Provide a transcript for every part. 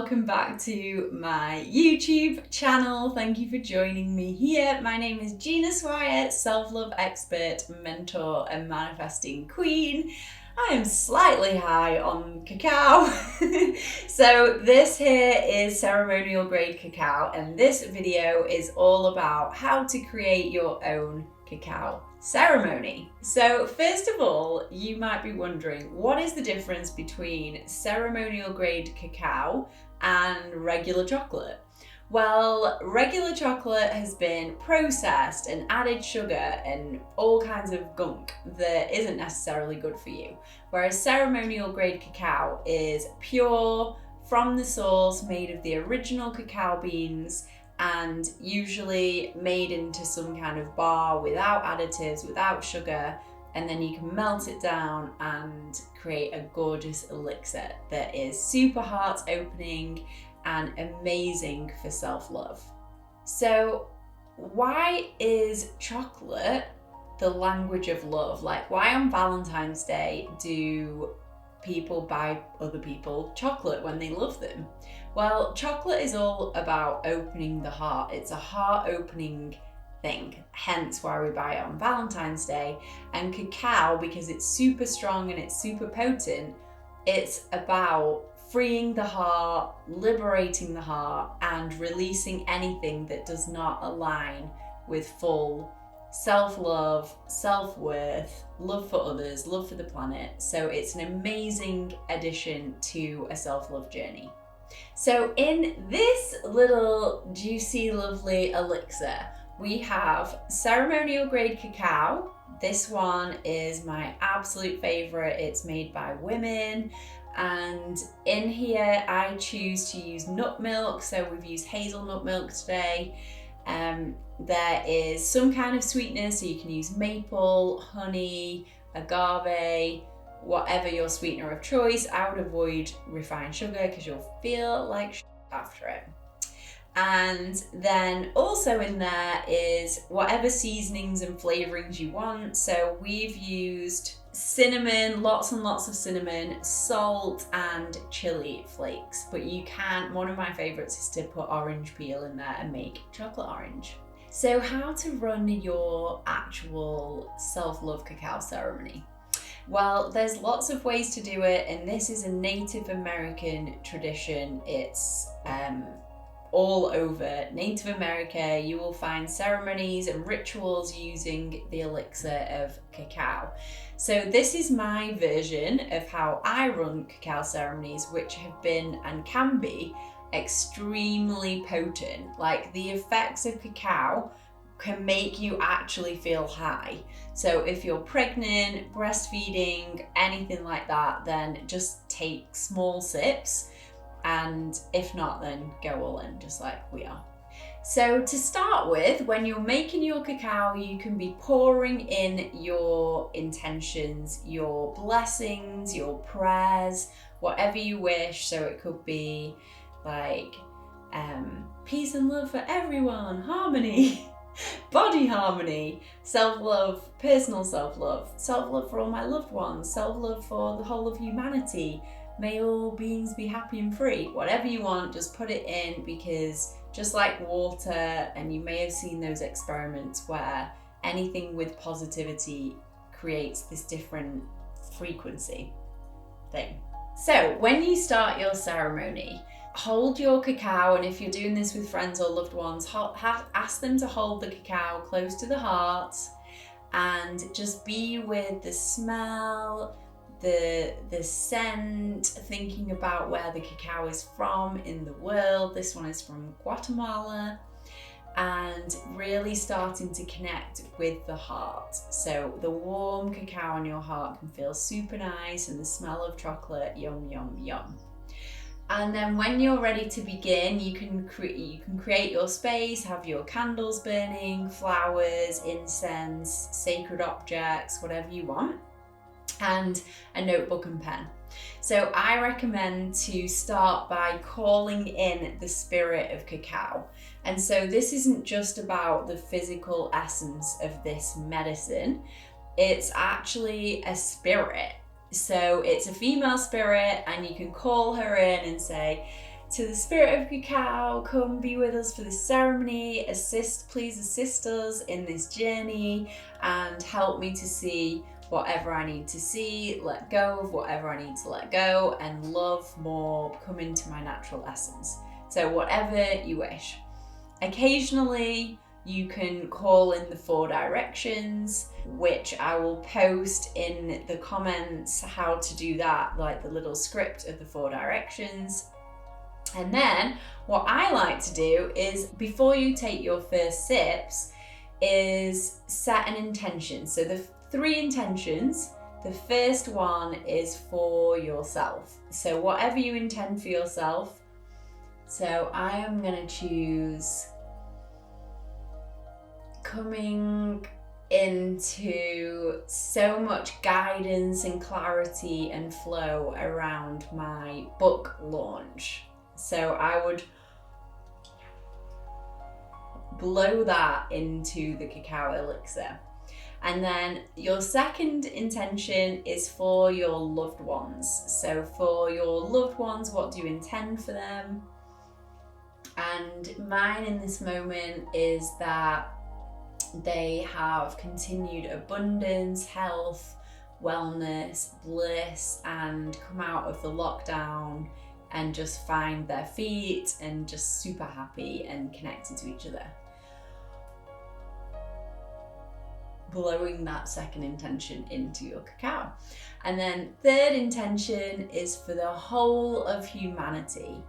welcome back to my YouTube channel. Thank you for joining me here. My name is Gina Swire, self-love expert, mentor and manifesting queen. I am slightly high on cacao. So this here is ceremonial grade cacao, and this video is all about how to create your own cacao ceremony. So first of all, you might be wondering, what is the difference between ceremonial grade cacao and regular chocolate? Well, regular chocolate has been processed and added sugar and all kinds of gunk that isn't necessarily good for you. Whereas ceremonial grade cacao is pure, from the source, made of the original cacao beans, and usually made into some kind of bar without additives, without sugar, and then you can melt it down and create a gorgeous elixir that is super heart opening and amazing for self-love. So why is chocolate the language of love? Like, why on Valentine's Day do people buy other people chocolate when they love them? Well, chocolate is all about opening the heart. It's a heart-opening thing, hence why we buy it on Valentine's Day. And cacao, because it's super strong and it's super potent, it's about freeing the heart, liberating the heart, and releasing anything that does not align with full self-love, self-worth, love for others, love for the planet. So it's an amazing addition to a self-love journey. So in this little juicy, lovely elixir, we have ceremonial grade cacao. This one is my absolute favorite. It's made by women. And in here, I choose to use nut milk. So we've used hazelnut milk today. There is some kind of sweetener, so you can use maple, honey, agave, whatever your sweetener of choice. I would avoid refined sugar because you'll feel like shit after it. And then also in there is whatever seasonings and flavourings you want. So we've used cinnamon, lots and lots of cinnamon, salt and chili flakes. But you can, one of my favourites is to put orange peel in there and make chocolate orange. So how to run your actual self-love cacao ceremony? Well, there's lots of ways to do it, and this is a Native American tradition. It's all over Native America. You will find ceremonies and rituals using the elixir of cacao. So this is my version of how I run cacao ceremonies, which have been and can be extremely potent. Like, the effects of cacao can make you actually feel high. So if you're pregnant, breastfeeding, anything like that, then just take small sips. And if not, then go all in, just like we are. So to start with, when you're making your cacao, you can be pouring in your intentions, your blessings, your prayers, whatever you wish. So it could be like peace and love for everyone, harmony, body harmony, self-love, personal self-love, self-love for all my loved ones, self-love for the whole of humanity. May all beings be happy and free. Whatever you want, just put it in, because just like water, and you may have seen those experiments where anything with positivity creates this different frequency thing. So when you start your ceremony, hold your cacao, and if you're doing this with friends or loved ones, ask them to hold the cacao close to the heart and just be with the smell, the scent, thinking about where the cacao is from in the world. This one is from Guatemala, and really starting to connect with the heart. So the warm cacao in your heart can feel super nice, and the smell of chocolate, yum, yum, yum. And then when you're ready to begin, you can create your space, have your candles burning, flowers, incense, sacred objects, whatever you want, and a notebook and pen. So I recommend to start by calling in the spirit of cacao. And so this isn't just about the physical essence of this medicine, it's actually a spirit. So it's a female spirit, and you can call her in and say, to the Spirit of Cacao. Come be with us for this ceremony. Please assist us in this journey and help me to see whatever I need to see, let go of whatever I need to let go, and love more, come into my natural essence. So whatever you wish. Occasionally, you can call in the 4 directions, which I will post in the comments how to do that, like the little script of the 4 directions. And then what I like to do is, before you take your first sips, is set an intention. So the 3 intentions, the first one is for yourself. So whatever you intend for yourself. So I am going to choose coming into so much guidance and clarity and flow around my book launch. So I would blow that into the cacao elixir. And then your second intention is for your loved ones. So for your loved ones, what do you intend for them? And mine in this moment is that they have continued abundance, health, wellness, bliss, and come out of the lockdown and just find their feet and just super happy and connected to each other. Blowing that second intention into your cacao. And then third intention is for the whole of humanity.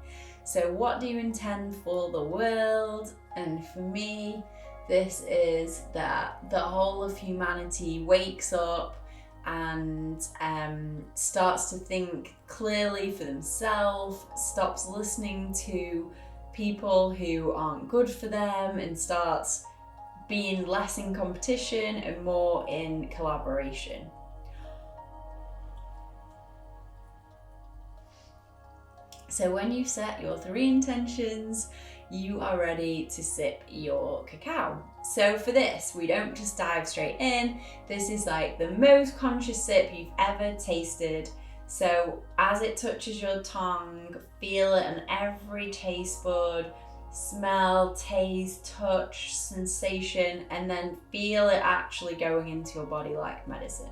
So what do you intend for the world? And for me, this is that the whole of humanity wakes up and starts to think clearly for themselves, stops listening to people who aren't good for them, and starts being less in competition and more in collaboration. So when you've set your 3 intentions, you are ready to sip your cacao. So for this, we don't just dive straight in. This is like the most conscious sip you've ever tasted. So as it touches your tongue, feel it in every taste bud. Smell, taste, touch, sensation, and then feel it actually going into your body like medicine.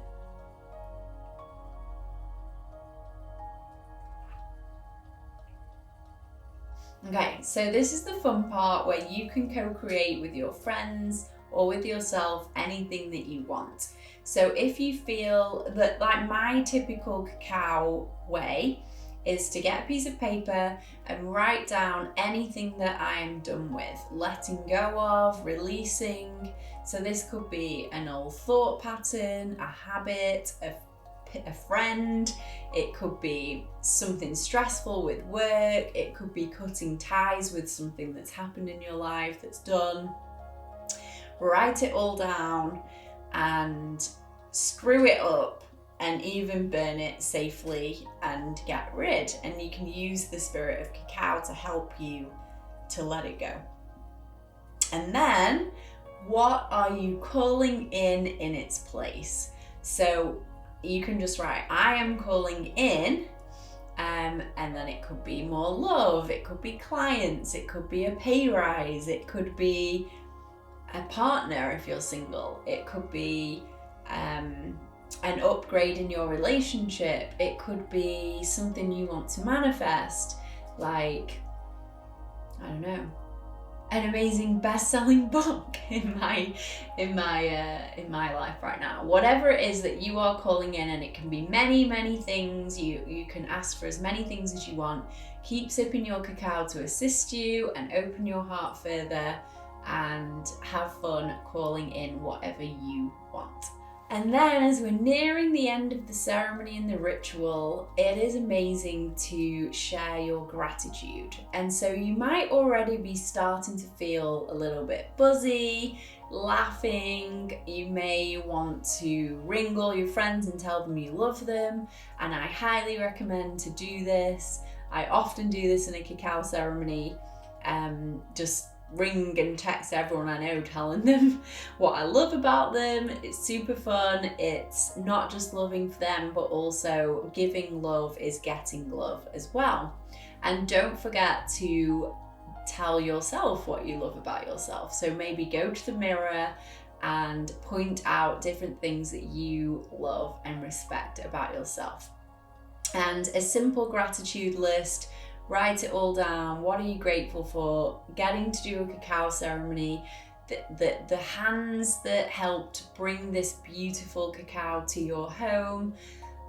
Okay, so this is the fun part where you can co-create with your friends or with yourself anything that you want. So if you feel that, like my typical cacao way is to get a piece of paper and write down anything that I'm done with, letting go of, releasing. So this could be an old thought pattern, a habit, a friend, it could be something stressful with work, it could be cutting ties with something that's happened in your life that's done. Write it all down and screw it up and even burn it safely and get rid. And you can use the spirit of cacao to help you to let it go. And then what are you calling in its place? So you can just write, I am calling in, and then it could be more love, it could be clients, it could be a pay rise, it could be a partner if you're single, it could be an upgrade in your relationship, it could be something you want to manifest, like, I don't know, an amazing best-selling book in my life right now. Whatever it is that you are calling in, and it can be many things. You can ask for as many things as you want. Keep sipping your cacao to assist you and open your heart further, and have fun calling in whatever you want. And then as we're nearing the end of the ceremony and the ritual, it is amazing to share your gratitude. And so you might already be starting to feel a little bit buzzy, laughing. You may want to ring all your friends and tell them you love them. And I highly recommend to do this. I often do this in a cacao ceremony, just ring and text everyone I know telling them what I love about them. It's super fun. It's not just loving for them, but also giving love is getting love as well. And don't forget to tell yourself what you love about yourself. So maybe go to the mirror and point out different things that you love and respect about yourself. And a simple gratitude list, write it all down. What are you grateful for? Getting to do a cacao ceremony, the hands that helped bring this beautiful cacao to your home,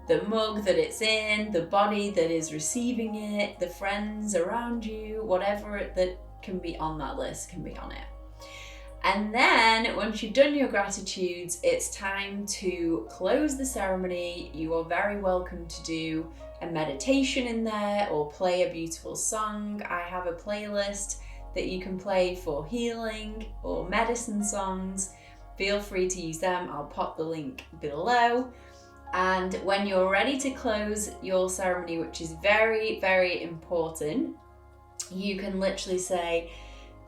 the mug that it's in, the body that is receiving it, the friends around you, whatever that can be on that list can be on it. And then once you've done your gratitudes, it's time to close the ceremony. You are very welcome to do a meditation in there or play a beautiful song. I have a playlist that you can play for healing or medicine songs. Feel free to use them. I'll pop the link below. And when you're ready to close your ceremony, which is very, very important, you can literally say,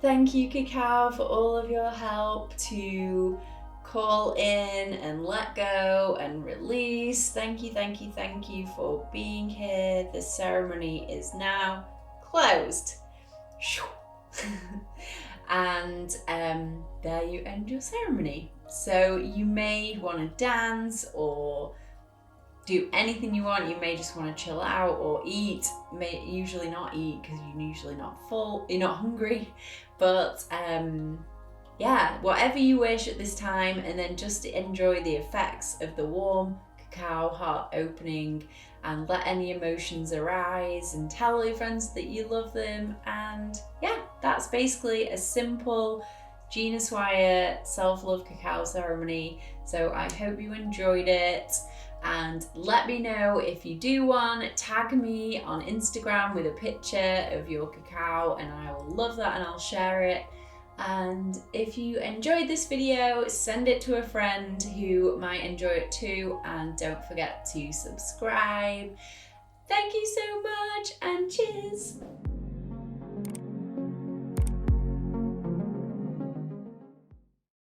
"Thank you, Cacao, for all of your help to call in and let go and release. Thank you, thank you, thank you for being here. The ceremony is now closed." And there you end your ceremony. So you may want to dance or do anything you want. You may just want to chill out or eat. You may usually not eat because you're usually not full, you're not hungry. But yeah, whatever you wish at this time, and then just enjoy the effects of the warm cacao, heart opening, and let any emotions arise and tell your friends that you love them. And yeah, that's basically a simple Gina Swire self-love cacao ceremony. So I hope you enjoyed it. And let me know if you do one. Tag me on Instagram with a picture of your cacao and I will love that and I'll share it. And if you enjoyed this video, send it to a friend who might enjoy it too, and don't forget to subscribe. Thank you so much and cheers!